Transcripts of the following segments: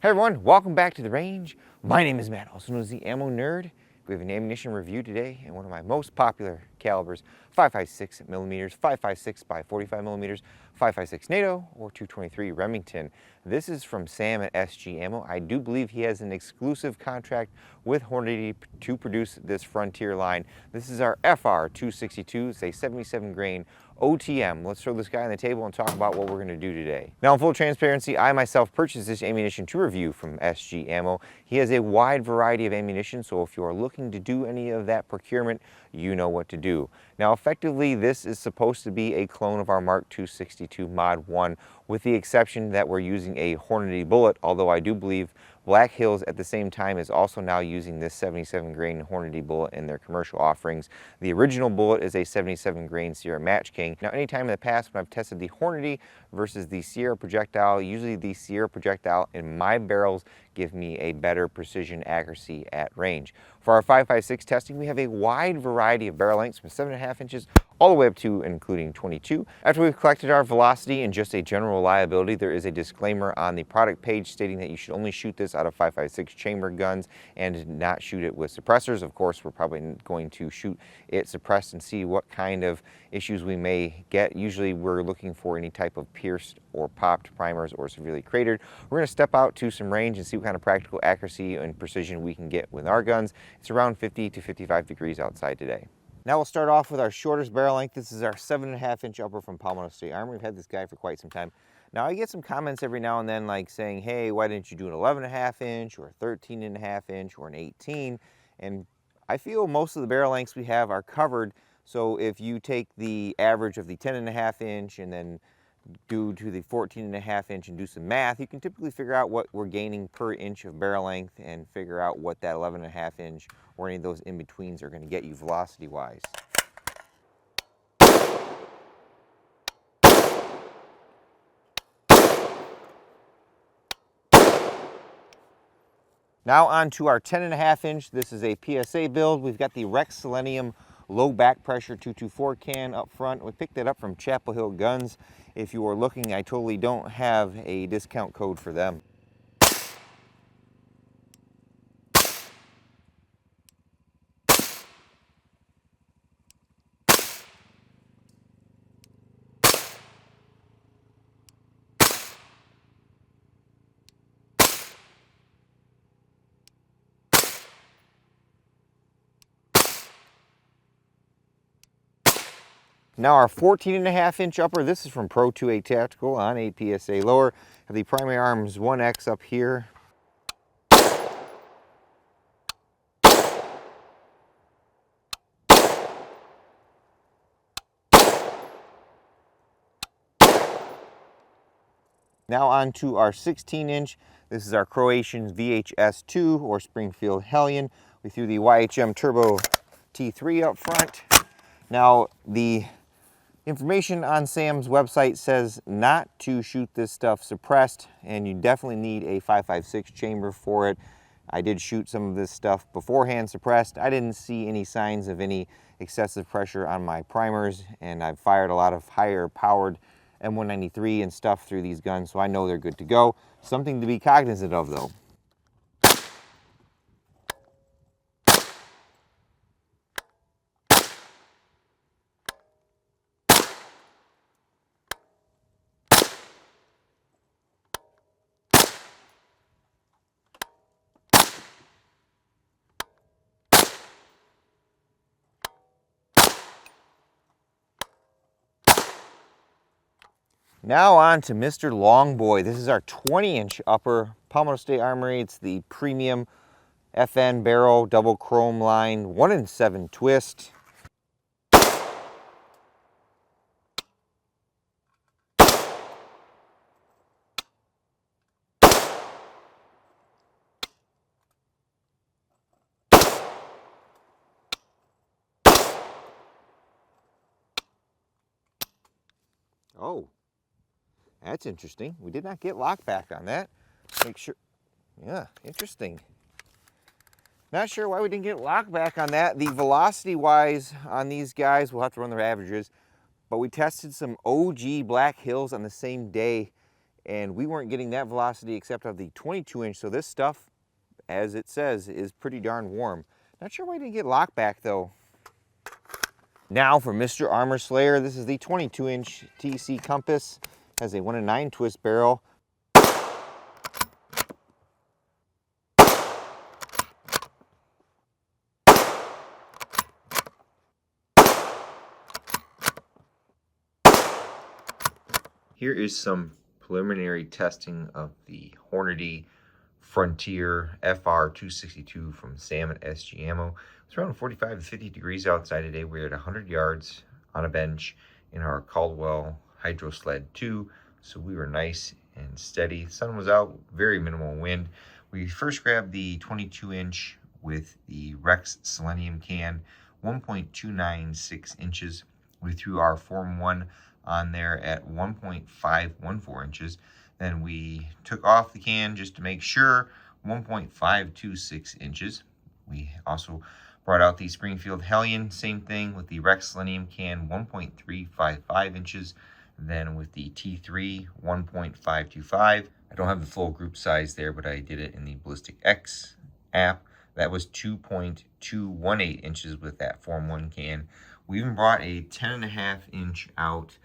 Hey everyone, welcome back to the range. My name is Matt, also known as the Ammo Nerd. We have an ammunition review today and one of my most popular calibers, 5.56 millimeters, 5.56 by 45 millimeters, 5.56 NATO or 223 Remington. This is from Sam at S.G. Ammo. I do believe he has an exclusive contract with Hornady to produce this Frontier line. This is our FR262. It's a 77 grain OTM. Let's throw this guy on the table and talk about what we're going to do today. Now, in full transparency, I myself purchased this ammunition to review from S.G. Ammo. He has a wide variety of ammunition, so if you are looking to do any of that procurement, you know what to do. Now, effectively, this is supposed to be a clone of our MK262 Mod 1, with the exception that we're using a Hornady bullet, although I do believe Black Hills at the same time is also now using this 77 grain Hornady bullet in their commercial offerings. The original bullet is a 77 grain Sierra Match King. Now, anytime in the past when I've tested the Hornady versus the Sierra projectile, usually the Sierra projectile in my barrels give me a better precision accuracy at range. For our 5.56 testing, we have a wide variety of barrel lengths from 7.5 inches all the way up to and including 22. After we've collected our velocity and just a general reliability, there is a disclaimer on the product page stating that you should only shoot this out of 5.56 chamber guns and not shoot it with suppressors. Of course, we're probably going to shoot it suppressed and see what kind of issues we may get. Usually we're looking for any type of pierced or popped primers or severely cratered. We're going to step out to some range and see what kind of practical accuracy and precision we can get with our guns. It's around 50 to 55 degrees outside today. Now we'll start off with our shortest barrel length. This is our 7.5 inch upper from Palmetto State Armory. We've had this guy for quite some time. Now I get some comments every now and then like saying, hey, why didn't you do an 11.5 inch or a 13.5 inch or an 18? And I feel most of the barrel lengths we have are covered. So if you take the average of the 10.5 inch and then do to the 14.5 inch and do some math, you can typically figure out what we're gaining per inch of barrel length and figure out what that 11.5 inch or any of those in-betweens are going to get you velocity-wise. Now on to our 10.5 inch. This is a PSA build. We've got the Rex Selenium low back pressure 224 can up front. We picked it up from Chapel Hill Guns. If you are looking, I totally don't have a discount code for them. Now our 14.5 inch upper, this is from Pro 2A Tactical on a PSA lower. Have the primary arms 1X up here. Now on to our 16 inch. This is our Croatian VHS2 or Springfield Hellion. We threw the YHM Turbo T3 up front. Now the information on Sam's website says not to shoot this stuff suppressed, and you definitely need a 5.56 chamber for it. I did shoot some of this stuff beforehand suppressed. I didn't see any signs of any excessive pressure on my primers, and I've fired a lot of higher powered M193 and stuff through these guns, so I know they're good to go. Something to be cognizant of though. Now on to Mr. Longboy. This is our 20 inch upper Palmetto State Armory. It's the premium FN barrel double chrome line 1-in-7 twist. Oh, that's interesting. We did not get lockback on that. Make sure, yeah, interesting. Not sure why we didn't get lockback on that. The velocity wise on these guys, we'll have to run their averages, but we tested some OG Black Hills on the same day and we weren't getting that velocity except of the 22 inch. So this stuff, as it says, is pretty darn warm. Not sure why I didn't get lock back though. Now for Mr. Armor Slayer, this is the 22 inch TC Compass. Has a 1-in-9 twist barrel. Here is some preliminary testing of the Hornady Frontier FR262 from Sam at SG Ammo. It's around 45 to 50 degrees outside today. We're at 100 yards on a bench in our Caldwell Hydro Sled 2. So we were nice and steady. The sun was out, very minimal wind. We first grabbed the 22 inch with the Rex Selenium can, 1.296 inches. We threw our Form 1 on there at 1.514 inches. Then we took off the can just to make sure, 1.526 inches. We also brought out the Springfield Hellion, same thing with the Rex Selenium can, 1.355 inches. Then with the T3, 1.525. I don't have the full group size there, but I did it in the Ballistic X app. That was 2.218 inches with that Form 1 can. We even brought a 10.5 inch out,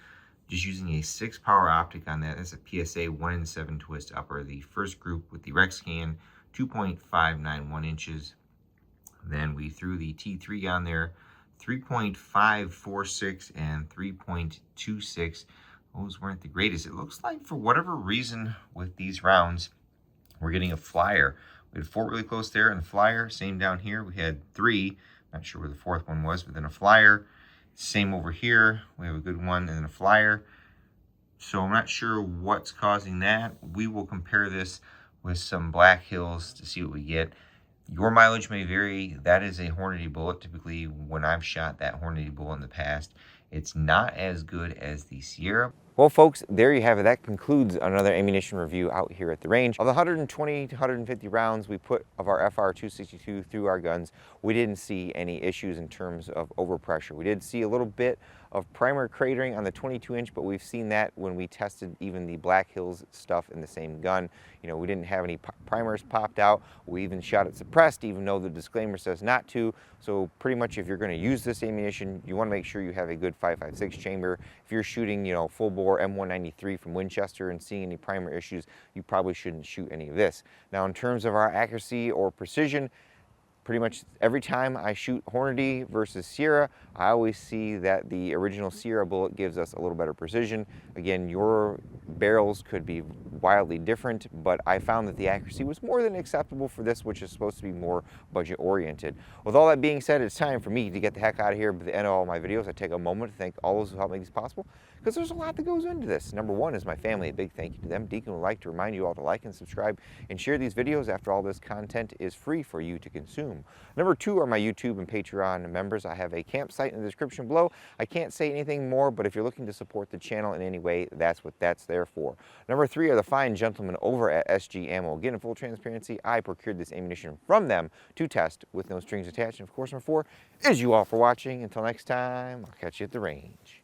just using a 6 power optic on that. That's a PSA 1-in-7 twist upper. The first group with the Rex can, 2.591 inches. Then we threw the T3 on there, 3.546 and 3.26. Those weren't the greatest. It looks like for whatever reason with these rounds, we're getting a flyer. We had 4 really close there and a flyer. Same down here. We had 3. Not sure where the 4th one was, but then a flyer. Same over here. We have a good one and then a flyer. So I'm not sure what's causing that. We will compare this with some Black Hills to see what we get. Your mileage may vary. That is a Hornady bullet. Typically, when I've shot that Hornady bullet in the past, it's not as good as the Sierra. Well, folks, there you have it. That concludes another ammunition review out here at the range. Of the 120 to 150 rounds we put of our FR262 through our guns, we didn't see any issues in terms of overpressure. We did see a little bit of primer cratering on the 22 inch, but we've seen that when we tested even the Black Hills stuff in the same gun. You know, we didn't have any primers popped out. We even shot it suppressed, even though the disclaimer says not to. So pretty much if you're going to use this ammunition, you want to make sure you have a good 5.56 chamber. If you're shooting, you know, full bore M193 from Winchester and seeing any primer issues, you probably shouldn't shoot any of this. Now, in terms of our accuracy or precision, pretty much every time I shoot Hornady versus Sierra, I always see that the original Sierra bullet gives us a little better precision. Again, your barrels could be wildly different, but I found that the accuracy was more than acceptable for this, which is supposed to be more budget oriented. With all that being said, it's time for me to get the heck out of here. But at the end of all my videos, I take a moment to thank all those who helped make this possible, because there's a lot that goes into this. Number one is my family. A big thank you to them. Deacon would like to remind you all to like and subscribe and share these videos. After all, this content is free for you to consume. Number two are my YouTube and Patreon members. I have a campsite in the description below. I can't say anything more, but if you're looking to support the channel in any way, that's what that's there for. Number three are the fine gentlemen over at SG Ammo. Again, in full transparency, I procured this ammunition from them to test with no strings attached. And of course, number four is you all for watching. Until next time, I'll catch you at the range.